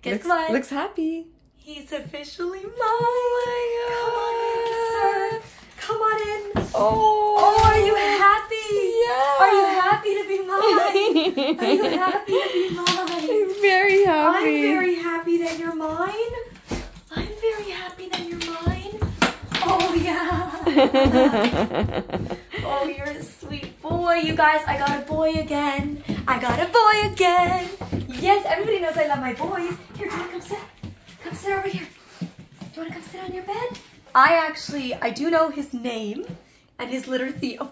Guess what? Looks happy. He's officially mine. Oh my God. Come on in, sir. Come on in. Oh, are you happy? Yeah. Are you happy to be mine? Are you happy to be mine? He's very happy. I'm very happy that you're mine. I'm very happy that you're mine. Oh, yeah. Oh, you're a sweet boy. You guys, I got a boy again. I got a boy again. Yes, everybody knows I love my boys. Here, do you want to come sit? Come sit over here. Do you want to come sit on your bed? I do know his name and his litter theme. Oh.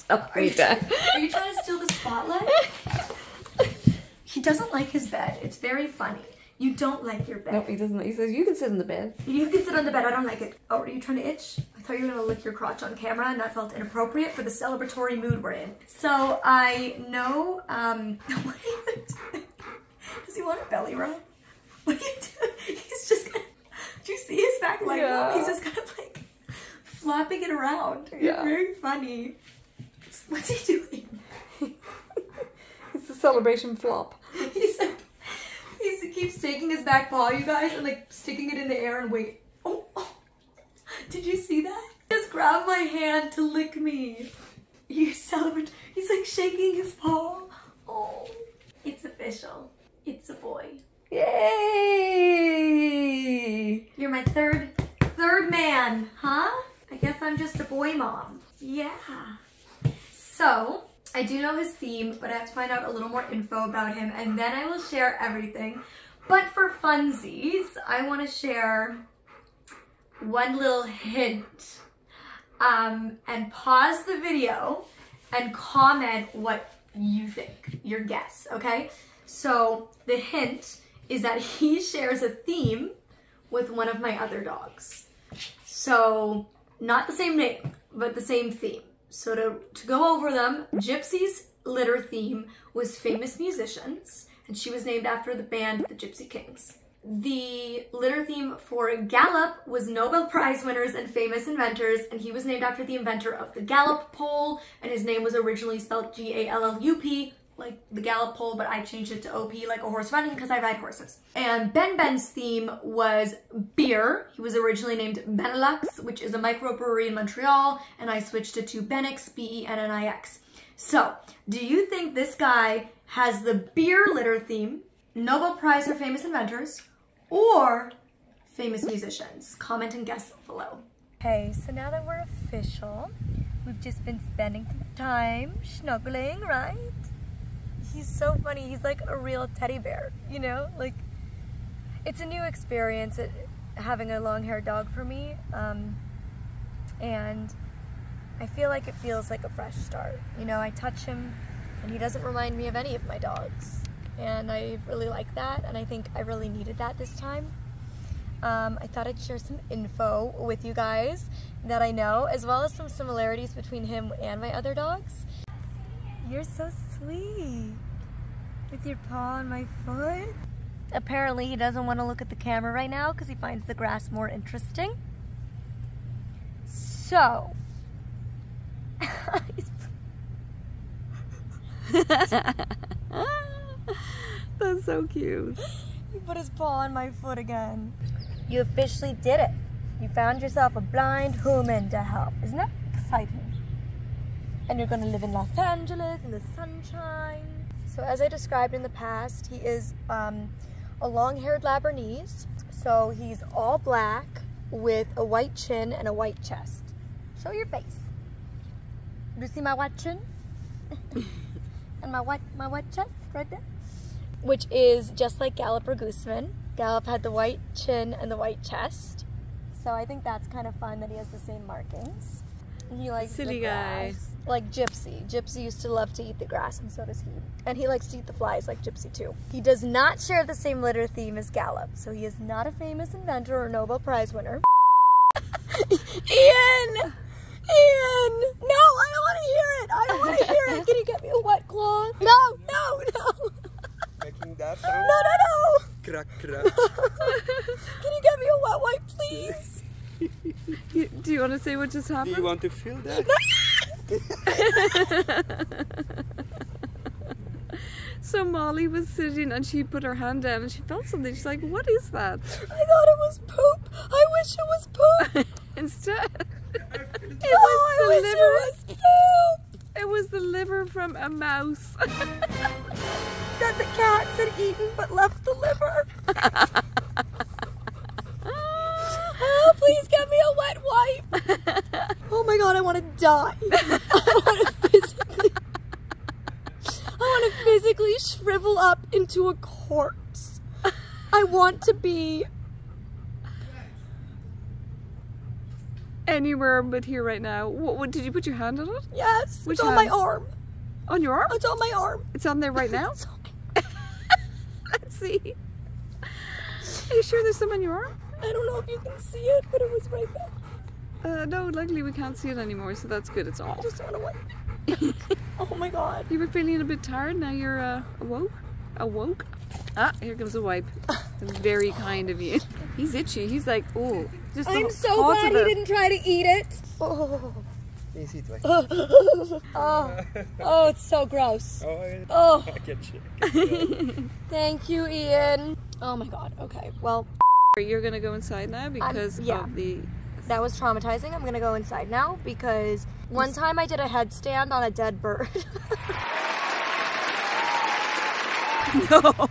Are you trying to steal the spotlight? He doesn't like his bed. It's very funny. You don't like your bed. No, he doesn't. He says, you can sit in the bed. You can sit on the bed. I don't like it. Oh, are you trying to itch? I thought you were going to lick your crotch on camera, and that felt inappropriate for the celebratory mood we're in. So I know, what are you doing? Does he want a belly rub? What are you doing? He's just gonna, do you see his back leg? Yeah. He's just kind of like flopping it around. Yeah. You're very funny. What's he doing? It's the celebration flop. He keeps taking his back paw, you guys, and like sticking it in the air and wait. Oh, did you see that? He just grabbed my hand to lick me. He's like shaking his paw. Oh, it's official. It's a boy. Yay! You're my third man, huh? I guess I'm just a boy mom. Yeah. So, I do know his theme, but I have to find out a little more info about him, and then I will share everything. But for funsies, I want to share one little hint. And pause the video and comment what you think, your guess, okay? So, the hint is that he shares a theme with one of my other dogs. So, not the same name, but the same theme. So to go over them, Gypsy's litter theme was famous musicians, and she was named after the band the Gypsy Kings. The litter theme for Gallup was Nobel Prize winners and famous inventors, and he was named after the inventor of the Gallup pole, and his name was originally spelled G-A-L-L-U-P, like the Gallup pole, but I changed it to O-P, like a horse running, because I ride horses. And Ben's theme was beer. He was originally named Benelux, which is a microbrewery in Montreal, and I switched it to Benix, B-E-N-N-I-X. So, do you think this guy has the beer litter theme, Nobel Prize for famous inventors, or famous musicians? Comment and guess below. Okay, so now that we're official, we've just been spending some time snuggling, right? He's so funny. He's like a real teddy bear, you know? Like, it's a new experience having a long-haired dog for me, and I feel like it feels like a fresh start. You know, I touch him, and he doesn't remind me of any of my dogs, and I really like that, and I think I really needed that this time. I thought I'd share some info with you guys that I know, as well as some similarities between him and my other dogs. You're so sweet. With your paw on my foot. Apparently he doesn't want to look at the camera right now because he finds the grass more interesting. So. That's so cute. He put his paw on my foot again. You officially did it. You found yourself a blind human to help. Isn't that exciting? And you're going to live in Los Angeles in the sunshine. So as I described in the past, he is a long-haired Labradorese. So he's all black with a white chin and a white chest. Show your face. Do you see my white chin? And my white chest right there? Which is just like Gallup or Gooseman. Gallup had the white chin and the white chest. So I think that's kind of fun that he has the same markings. He likes Silly the grass. guy. Like Gypsy. Gypsy used to love to eat the grass, and so does he. And he likes to eat the flies like Gypsy too. He does not share the same litter theme as Gallup, so he is not a famous inventor or Nobel Prize winner. Ian! Ian! No, I don't want to hear it! I don't want to hear it! Can you get me a wet cloth? No! Making that sound? No! Crack, crack. Can you get me a wet wipe, please? Do you want to say what just happened? Do you want to feel that? So Molly was sitting and she put her hand down and she felt something. She's like, what is that? I thought it was poop. I wish it was poop. Instead, I wish it was poop. it was the liver from a mouse. That the cats had eaten but left the liver. Oh, please get me a wet wipe. Oh my god, I want to die. I want to physically shrivel up into a corpse. I want to be anywhere but here right now. What did you put your hand on it? Yes, Which it's on hand? my arm. On your arm? It's on my arm. It's on there right now? It's on Let's see. Are you sure there's some on your arm? I don't know if you can see it, but it was right there. No, luckily we can't see it anymore, so that's good. It's I off. just want to wipe. Oh my god. You were feeling a bit tired, now you're awoke? Ah, here comes a wipe. That's very kind of you. He's itchy. He's like, oh. Just I'm the so thought glad of he it. didn't try to eat it. Oh. Oh, it's so gross. Oh. I get you. Thank you, Ian. Oh my god. Okay, well, You're gonna go inside now because yeah. of the... that was traumatizing. I'm gonna go inside now because one time I did a headstand on a dead bird. No.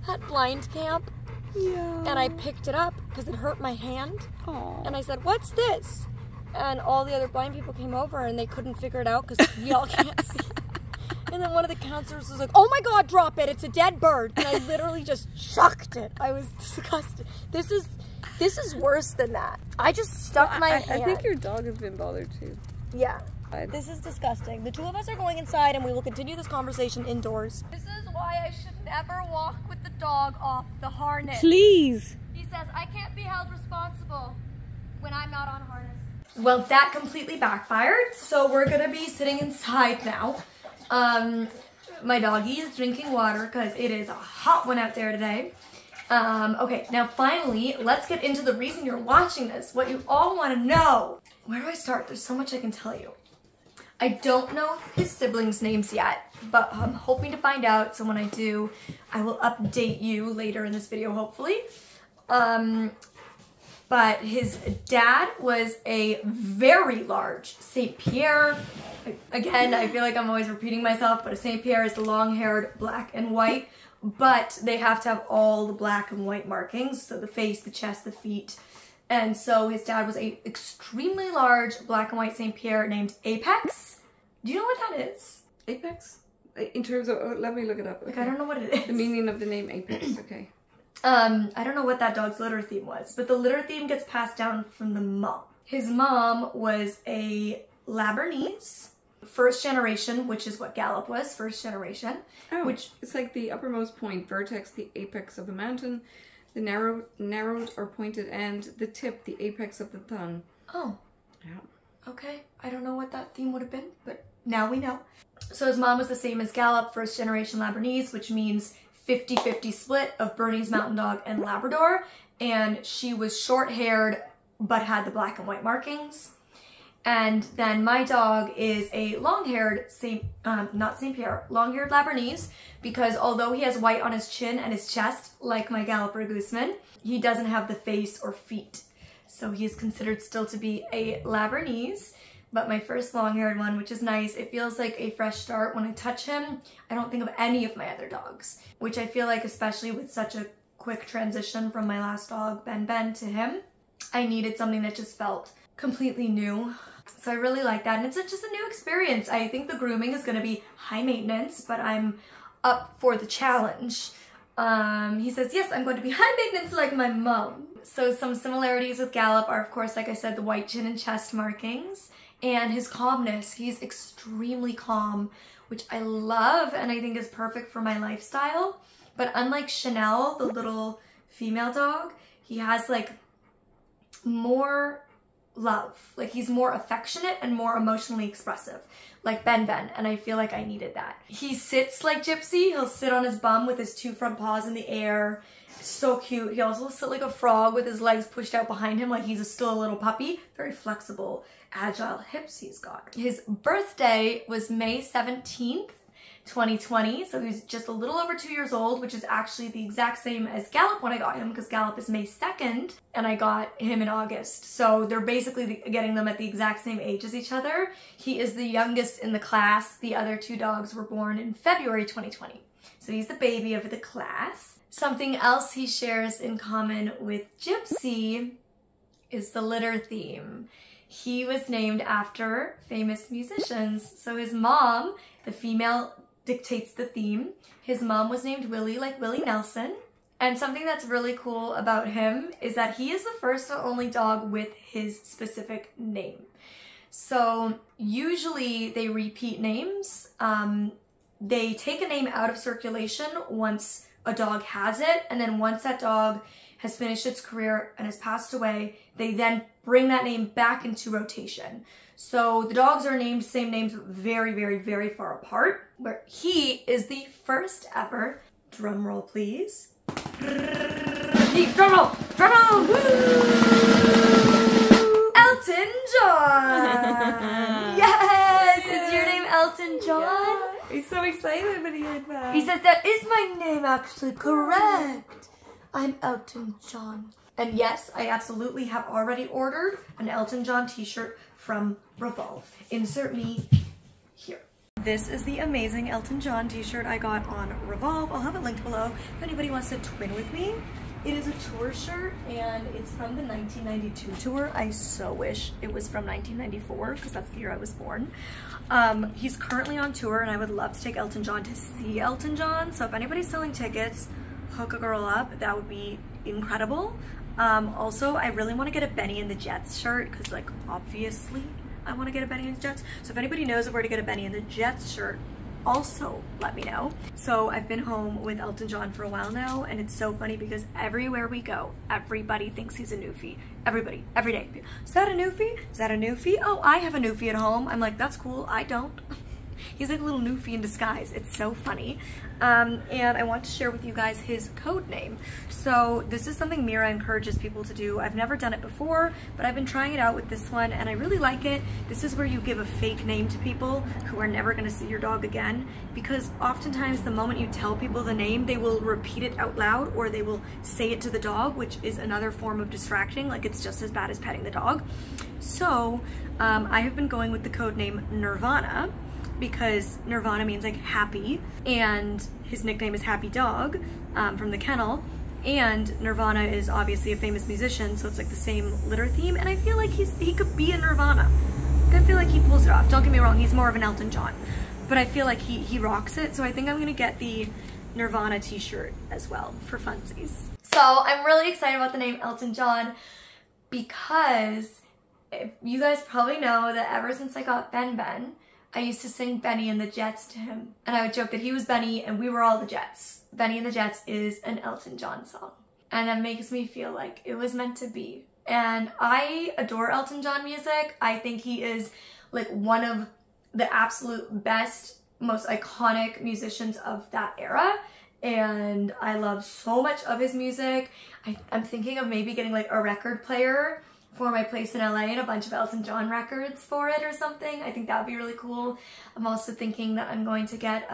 At blind camp. Yeah. And I picked it up because it hurt my hand. Aww. And I said, what's this? And all the other blind people came over and they couldn't figure it out because y'all can't see. And then one of the counselors was like, oh my god, drop it, it's a dead bird. And I literally just chucked it. I was disgusted. This is worse than that. I just stuck my hand. I think your dog has been bothered too. Yeah. This is disgusting. The two of us are going inside and we will continue this conversation indoors. This is why I should never walk with the dog off the harness. Please. He says, I can't be held responsible when I'm not on harness. Well, that completely backfired. So we're gonna be sitting inside now. My doggy is drinking water because it is a hot one out there today. Okay, now finally, let's get into the reason you're watching this, what you all want to know. Where do I start? There's so much I can tell you. I don't know his siblings' names yet, but I'm hoping to find out, so when I do, I will update you later in this video, hopefully. But his dad was a very large St. Pierre. Again, I feel like I'm always repeating myself, but a St. Pierre is the long-haired black and white, but they have to have all the black and white markings, so the face, the chest, the feet. And so his dad was a extremely large black and white St. Pierre named Apex. Do you know what that is? Apex? In terms of, let me look it up. Like, I don't know what it is. The meaning of the name Apex, okay. I don't know what that dog's litter theme was, but the litter theme gets passed down from the mom. His mom was a Labernese, first generation, which is what Gallup was, first generation. Oh, which it's like the uppermost point, vertex, the apex of the mountain, the narrowed or pointed end, the tip, the apex of the thumb. Oh. Yeah. Okay, I don't know what that theme would have been, but now we know. So his mom was the same as Gallup, first generation Labernese, which means 50-50 split of Bernese Mountain Dog and Labrador, and she was short-haired but had the black and white markings. And then my dog is a long-haired not St. Pierre, long-haired Labernese, because although he has white on his chin and his chest, like my Galloper Gooseman, he doesn't have the face or feet. So he is considered still to be a Labernese. But my first long-haired one, which is nice, it feels like a fresh start. When I touch him, I don't think of any of my other dogs, which I feel like, especially with such a quick transition from my last dog, Ben, to him, I needed something that just felt completely new. So I really like that, and it's just a new experience. I think the grooming is gonna be high maintenance, but I'm up for the challenge. He says, yes, I'm going to be high maintenance like my mom. So some similarities with Gallup are, of course, like I said, the white chin and chest markings. And his calmness. He's extremely calm, which I love and I think is perfect for my lifestyle. But unlike Chanel, the little female dog, he has like more love. Like he's more affectionate and more emotionally expressive, like Ben, and I feel like I needed that. He sits like Gypsy. He'll sit on his bum with his two front paws in the air. So cute. He also will sit like a frog with his legs pushed out behind him like he's still a little puppy. Very flexible, agile hips he's got. His birthday was May 17th, 2020. So he was just a little over 2 years old, which is actually the exact same as Gallop when I got him, because Gallop is May 2nd and I got him in August. So they're basically getting them at the exact same age as each other. He is the youngest in the class. The other two dogs were born in February 2020. So he's the baby of the class. Something else he shares in common with Gypsy is the litter theme. He was named after famous musicians. So his mom, the female, dictates the theme. His mom was named Willie, like Willie Nelson. And something that's really cool about him is that he is the first and only dog with his specific name. So usually they repeat names. They take a name out of circulation once a dog has it, and then once that dog has finished its career and has passed away, they then bring that name back into rotation. So the dogs are named same names very, very, very far apart, where he is the first ever, drum roll please, drum roll, woo! Elton John! Yes! Is your name Elton John? Yeah. He's so excited when he heard that. He says, that is my name actually, correct. I'm Elton John. And yes, I absolutely have already ordered an Elton John t-shirt from Revolve. Insert me here. This is the amazing Elton John t-shirt I got on Revolve. I'll have it linked below if anybody wants to twin with me. It is a tour shirt and it's from the 1992 tour. I so wish it was from 1994 because that's the year I was born. He's currently on tour and I would love to take Elton John to see Elton John. So if anybody's selling tickets, hook a girl up. That would be incredible. Also, I really want to get a Benny and the Jets shirt because, like, obviously I want to get a Benny and the Jets. So if anybody knows where to get a Benny and the Jets shirt, also let me know. So I've been home with Elton John for a while now, and it's so funny because everywhere we go, everybody thinks he's a newfie. Everybody, every day. Is that a newfie? Is that a newfie? Oh, I have a newfie at home. I'm like, that's cool. I don't. He's like a little newfie in disguise. It's so funny. And I want to share with you guys his code name. So this is something Mira encourages people to do. I've never done it before, but I've been trying it out with this one and I really like it. This is where you give a fake name to people who are never gonna see your dog again, because oftentimes the moment you tell people the name, they will repeat it out loud or they will say it to the dog, which is another form of distracting. Like, it's just as bad as petting the dog. So I have been going with the code name Nirvana, because Nirvana means like happy, and his nickname is Happy Dog from the kennel, and Nirvana is obviously a famous musician, so it's like the same litter theme, and I feel like he could be a Nirvana. I feel like he pulls it off. Don't get me wrong, he's more of an Elton John, but I feel like he rocks it, so I think I'm gonna get the Nirvana t-shirt as well for funsies. So I'm really excited about the name Elton John because you guys probably know that ever since I got Ben, I used to sing Benny and the Jets to him. And I would joke that he was Benny and we were all the Jets. Benny and the Jets is an Elton John song. And that makes me feel like it was meant to be. And I adore Elton John music. I think he is like one of the absolute best, most iconic musicians of that era. And I love so much of his music. I'm thinking of maybe getting like a record player for my place in LA and a bunch of Elton John records for it or something. I think that would be really cool. I'm also thinking that I'm going to get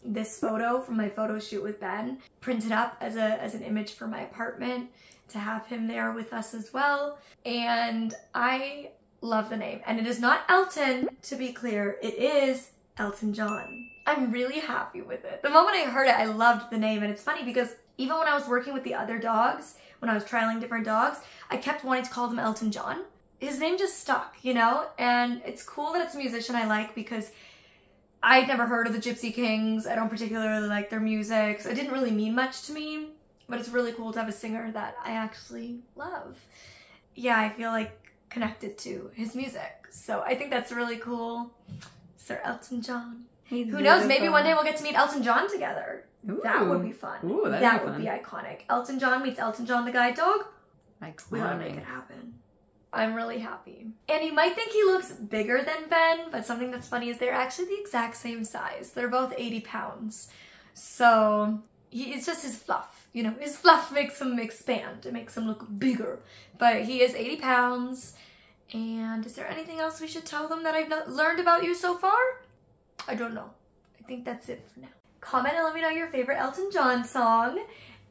this photo from my photo shoot with Ben printed up as an image for my apartment to have him there with us as well. And I love the name. And it is not Elton, to be clear. It is Elton John. I'm really happy with it. The moment I heard it, I loved the name. And it's funny because even when I was working with the other dogs, when I was trialing different dogs, I kept wanting to call them Elton John. His name just stuck, you know? And it's cool that it's a musician I like because I'd never heard of the Gypsy Kings. I don't particularly like their music, so it didn't really mean much to me, but it's really cool to have a singer that I actually love. Yeah, I feel like connected to his music. So I think that's really cool. Sir Elton John. Who knows, maybe one day we'll get to meet Elton John together. Ooh. That would be fun. Ooh, that would be iconic. Elton John meets Elton John the guide dog. Iconic. We gotta make it happen. I'm really happy. And you might think he looks bigger than Ben, but something that's funny is they're actually the exact same size. They're both 80 pounds. So it's just his fluff. You know, his fluff makes him expand. It makes him look bigger. But he is 80 pounds. And is there anything else we should tell them that I've learned about you so far? I don't know. I think that's it for now. Comment and let me know your favorite Elton John song.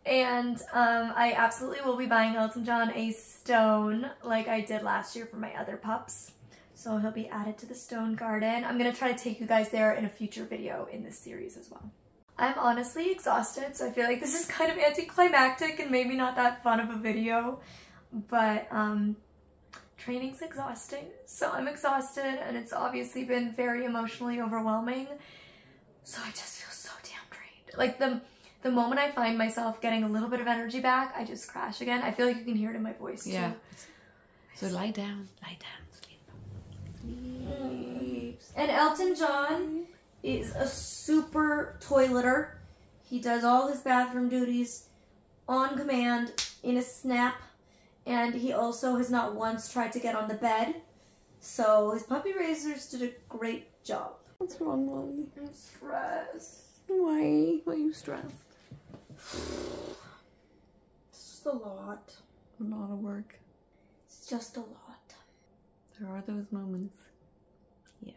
And I absolutely will be buying Elton John a stone like I did last year for my other pups. So he'll be added to the stone garden. I'm gonna try to take you guys there in a future video in this series as well. I'm honestly exhausted, so I feel like this is kind of anticlimactic and maybe not that fun of a video, but training's exhausting. So I'm exhausted and it's obviously been very emotionally overwhelming. So I just feel so damn drained. Like the moment I find myself getting a little bit of energy back, I just crash again. I feel like you can hear it in my voice too. Yeah. So lie down, sleep. And Elton John is a super toileter. He does all his bathroom duties on command in a snap. And he also has not once tried to get on the bed. So his puppy raisers did a great job. What's wrong, Molly? I'm stressed. Why? Why are you stressed? It's just a lot. A lot of work. It's just a lot. There are those moments. Yeah.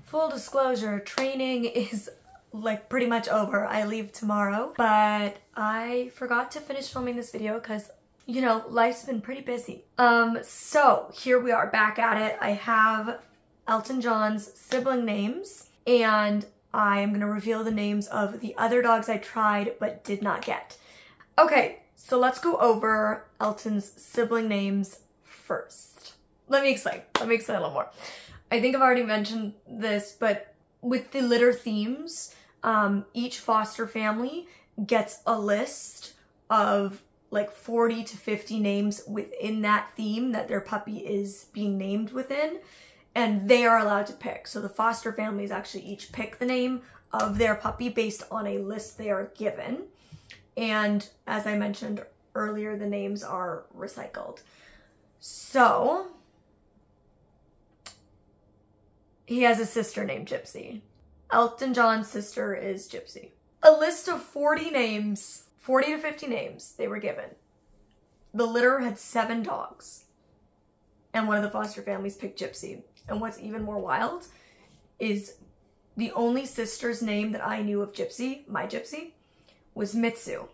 Full disclosure, training is like pretty much over. I leave tomorrow, but I forgot to finish filming this video because, you know, life's been pretty busy. So here we are back at it. I have Elton John's sibling names and I'm gonna reveal the names of the other dogs I tried but did not get. Okay, so let's go over Elton's sibling names first. Let me explain a little more. I think I've already mentioned this, but with the litter themes, each foster family gets a list of like 40 to 50 names within that theme that their puppy is being named within. And they are allowed to pick. So the foster families actually each pick the name of their puppy based on a list they are given. And as I mentioned earlier, the names are recycled. So he has a sister named Gypsy. Elton John's sister is Gypsy. A list of 40 names, 40 to 50 names they were given. The litter had 7 dogs. And one of the foster families picked Gypsy. And what's even more wild is the only sister's name that I knew of Gypsy, my Gypsy, was Mitsu.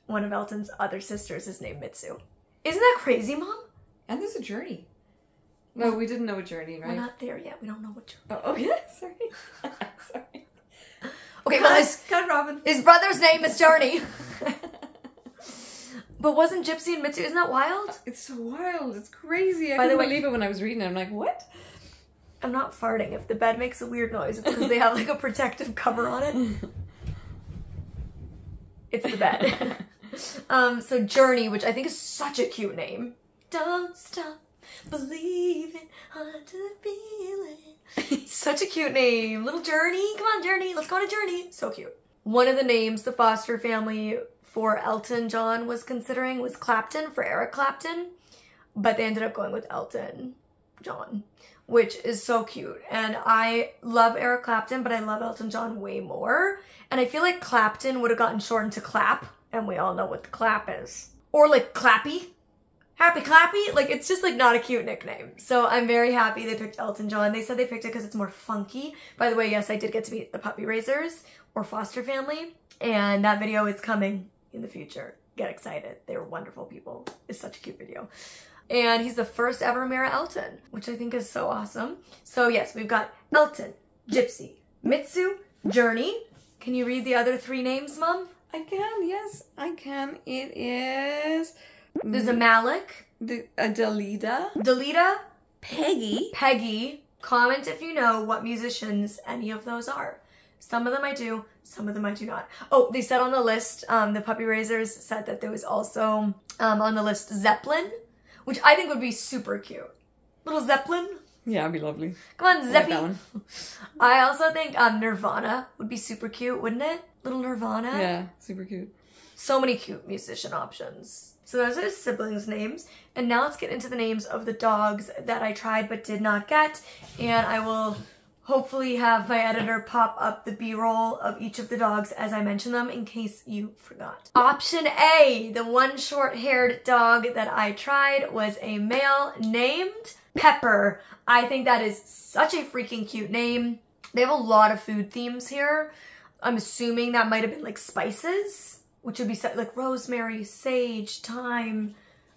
One of Elton's other sisters is named Mitsu. Isn't that crazy, Mom? And there's a Journey. No, we didn't know a Journey, right? We're not there yet. We don't know what Journey. Oh yeah, sorry. Sorry. Okay, well, Cut Robin. His brother's name is Journey. But wasn't Gypsy and Mitsu, isn't that wild? It's so wild. It's crazy. I By the couldn't way, believe it when I was reading it. I'm like, what? I'm not farting. If the bed makes a weird noise, it's because they have like a protective cover on it. It's the bed. So Journey, which I think is such a cute name. Don't stop believing onto the feeling. Such a cute name. Little Journey. Come on, Journey. Let's go on a journey. So cute. One of the names the foster family for Elton John was considering was Clapton, for Eric Clapton, but they ended up going with Elton John, which is so cute. And I love Eric Clapton, but I love Elton John way more. And I feel like Clapton would have gotten shortened to Clap, and we all know what the clap is. Or like Clappy. Happy Clappy. Like, it's just like not a cute nickname. So I'm very happy they picked Elton John. They said they picked it because it's more funky. By the way, yes, I did get to meet the puppy raisers or foster family, and that video is coming in the future. Get excited. They were wonderful people. It's such a cute video. And he's the first ever Mira Elton, which I think is so awesome. So yes, we've got Elton, Gypsy, Mitsu, Journey. Can you read the other 3 names, Mom? I can, yes, I can. It is... There's a Malik. Dalida. Dalida. Peggy. Peggy. Comment if you know what musicians any of those are. Some of them I do, some of them I do not. Oh, they said on the list, the puppy raisers said that there was also on the list Zeppelin, which I think would be super cute. Little Zeppelin. Yeah, it'd be lovely. Come on, Zeppy. I like that one. I also think Nirvana would be super cute, wouldn't it? Little Nirvana. Yeah, super cute. So many cute musician options. So those are his siblings' names. And now let's get into the names of the dogs that I tried but did not get. And I will hopefully have my editor pop up the B-roll of each of the dogs as I mention them in case you forgot. Option A, the one short-haired dog that I tried was a male named Pepper. I think that is such a freaking cute name. They have a lot of food themes here. I'm assuming that might have been like spices, which would be like rosemary, sage, thyme,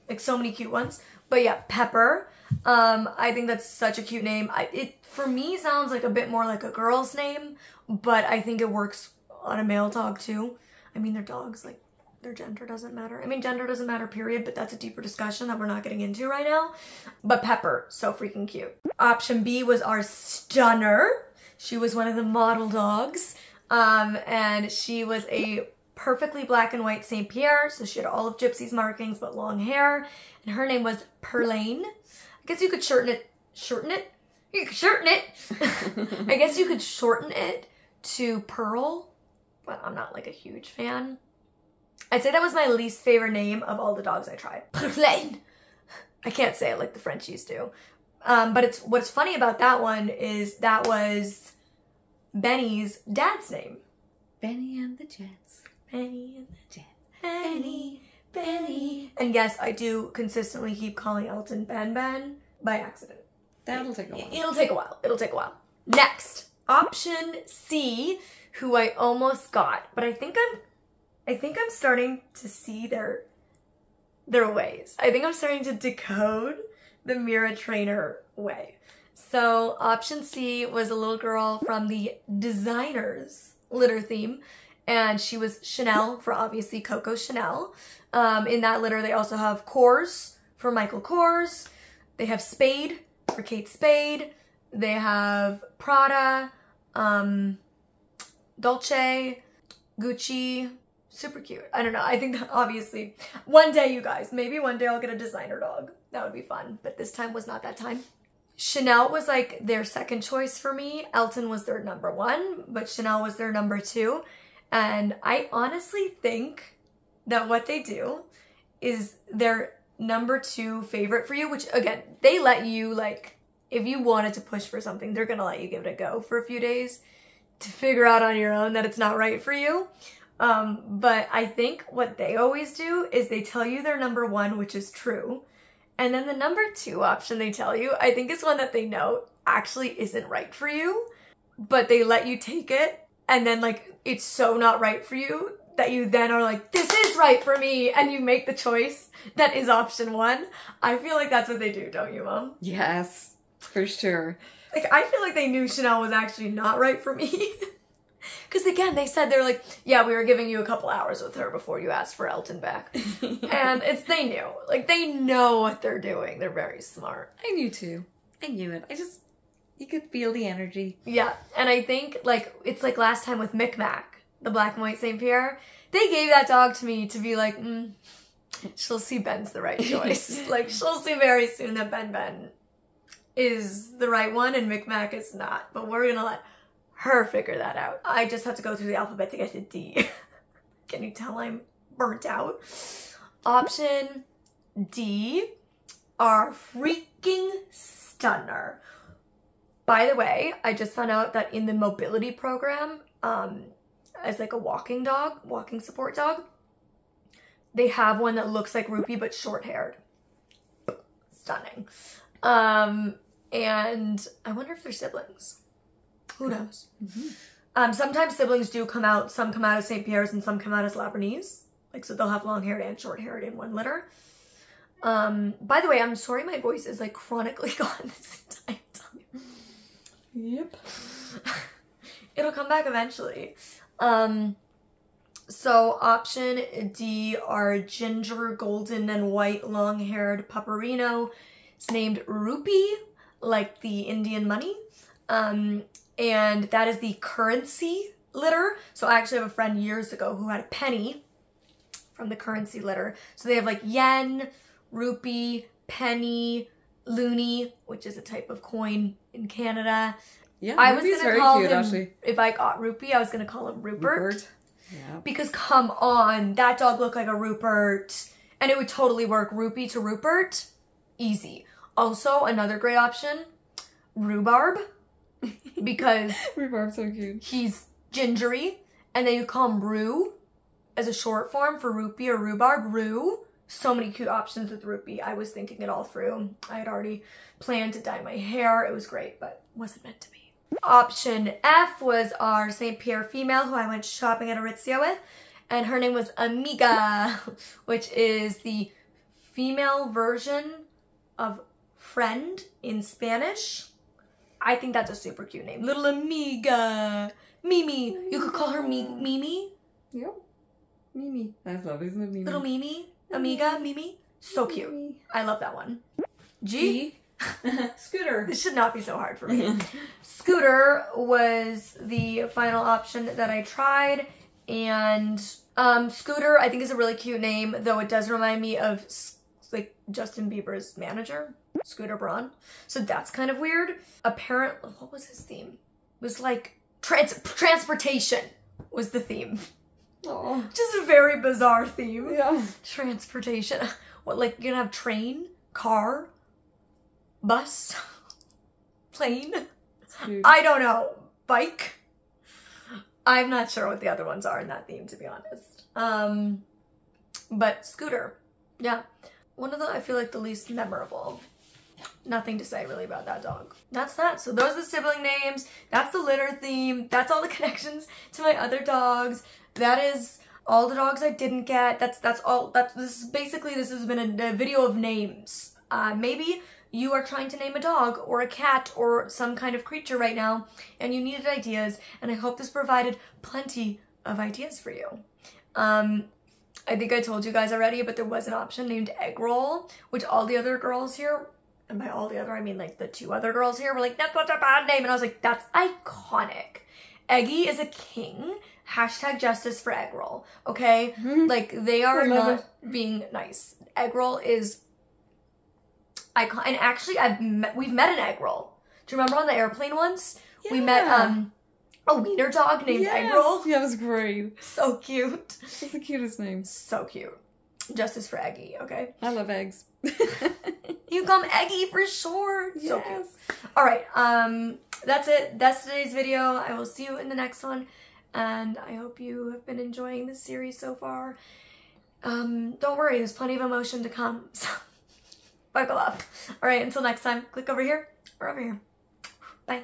like so many cute ones. But yeah, Pepper. I think that's such a cute name. It for me sounds like a bit more like a girl's name, but I think it works on a male dog too. I mean, they're dogs, like their gender doesn't matter. I mean, gender doesn't matter, period, but that's a deeper discussion that we're not getting into right now. But Pepper, so freaking cute. Option B was our Stunner. She was one of the model dogs, and she was a perfectly black and white St. Pierre, so she had all of Gypsy's markings but long hair, and her name was Perlane. I guess you could shorten it. You could shorten it. I guess you could shorten it to Pearl, but I'm not like a huge fan. I'd say that was my least favorite name of all the dogs I tried. Perlane. I can't say it like the Frenchies do. But what's funny about that one is that was Benny's dad's name. Benny and the Jets. Benny and the Jets. Benny. And yes, I do consistently keep calling Elton Ben by accident. That'll take a while. It'll take a while. It'll take a while. Next, option C, who I almost got, but I think I'm starting to see their ways. I think I'm starting to decode the Mira trainer way. So option C was a little girl from the designers litter theme, and she was Chanel for obviously Coco Chanel. In that litter, they also have Kors for Michael Kors. They have Spade for Kate Spade. They have Prada, Dolce, Gucci. Super cute. I don't know. I think that obviously one day, you guys, maybe one day I'll get a designer dog. That would be fun. But this time was not that time. Chanel was like their second choice for me. Elton was their number one, but Chanel was their number two. And I honestly think that what they do is their number two favorite for you, which again, they let you, like, if you wanted to push for something, they're going to let you give it a go for a few days to figure out on your own that it's not right for you. But I think what they always do is they tell you their number one, which is true. And then the number two option they tell you, I think is one that they know actually isn't right for you, but they let you take it. And then like, it's so not right for you that you then are like, this is right for me. And you make the choice that is option one. I feel like that's what they do, don't you, Mom? Yes, for sure. Like, I feel like they knew Chanel was actually not right for me. Because again, they said, they're like, yeah, we were giving you a couple hours with her before you asked for Elton back. And they knew. Like, they know what they're doing. They're very smart. I knew too. I knew it. You could feel the energy. Yeah, and I think, like, it's like last time with Micmac, the black and white St. Pierre. They gave that dog to me to be like, she'll see Ben's the right choice. Like, she'll see very soon that Ben is the right one and Micmac is not. But we're gonna let her figure that out. I just have to go through the alphabet to get to D. Can you tell I'm burnt out? Option D, our freaking Stunner. By the way, I just found out that in the mobility program, as like a walking dog, walking support dog, they have one that looks like Rupee but short-haired. Stunning. And I wonder if they're siblings. Who knows? Mm-hmm. Sometimes siblings do come out. Some come out as St. Pierre's and some come out as Labradorese. Like, so they'll have long-haired and short-haired in one litter. By the way, I'm sorry my voice is like chronically gone this entire time. Yep. It'll come back eventually. So option D are ginger, golden, and white long-haired Pupperino. It's named Rupee, like the Indian money. And that is the currency litter. So I actually have a friend years ago who had a penny from the currency litter. So they have like yen, rupee, penny, loonie, which is a type of coin in Canada. Yeah, I was Rupee's gonna very call cute, him, actually. if I got Rupee, I was gonna call him Rupert. Yeah. Because come on, that dog looked like a Rupert. And it would totally work. Rupee to Rupert, easy. Also, another great option, Rhubarb. Because Rhubarb's so cute. He's gingery. And then you call him Rue as a short form for Rupee or Rhubarb. Rue. So many cute options with Rupee. I was thinking it all through. I had already planned to dye my hair. It was great, but wasn't meant to be. Option F was our St. Pierre female who I went shopping at Aritzia with, and her name was Amiga, which is the female version of friend in Spanish. I think that's a super cute name. Little Amiga. Mimi. You could call her Mimi. Yep. Mimi. That's lovely, isn't it, Mimi? Little Mimi. Amiga. Mimi. So cute. I love that one. G? Scooter. This should not be so hard for me. Scooter was the final option that I tried, and Scooter I think is a really cute name, though it does remind me of like Justin Bieber's manager, Scooter Braun. So that's kind of weird. Apparently, what was his theme? It was like transportation was the theme. Oh, Just a very bizarre theme. yeah. Transportation. What, like you're gonna have train, car, bus, plane? I don't know. Bike? I'm not sure what the other ones are in that theme, to be honest. But Scooter. Yeah. One of the, I feel like, the least memorable. Nothing to say really about that dog. That's that. So those are the sibling names. That's the litter theme. That's all the connections to my other dogs. That is all the dogs I didn't get. That's all. This has been a video of names. Maybe you are trying to name a dog or a cat or some kind of creature right now and you needed ideas, and I hope this provided plenty of ideas for you. I think I told you guys already, but there was an option named Egg Roll, which all the other girls here, and by all the other I mean like the 2 other girls here, were like, that's such a bad name, and I was like, that's iconic. Eggy is a king. Hashtag justice for Egg Roll, okay? Like, they are not being nice. Egg Roll is icon. And actually, we've met an Egg Roll. Do you remember on the airplane once? Yeah. We met a wiener dog named Egg Roll. Yeah, it was great. So cute. It's the cutest name. So cute. Justice for Eggy, okay? I love eggs. You come Eggy for sure. Yes. So cute. All right, that's it. That's today's video. I will see you in the next one. And I hope you have been enjoying this series so far. Don't worry, there's plenty of emotion to come. So buckle up. All right, until next time, click over here or over here. Bye.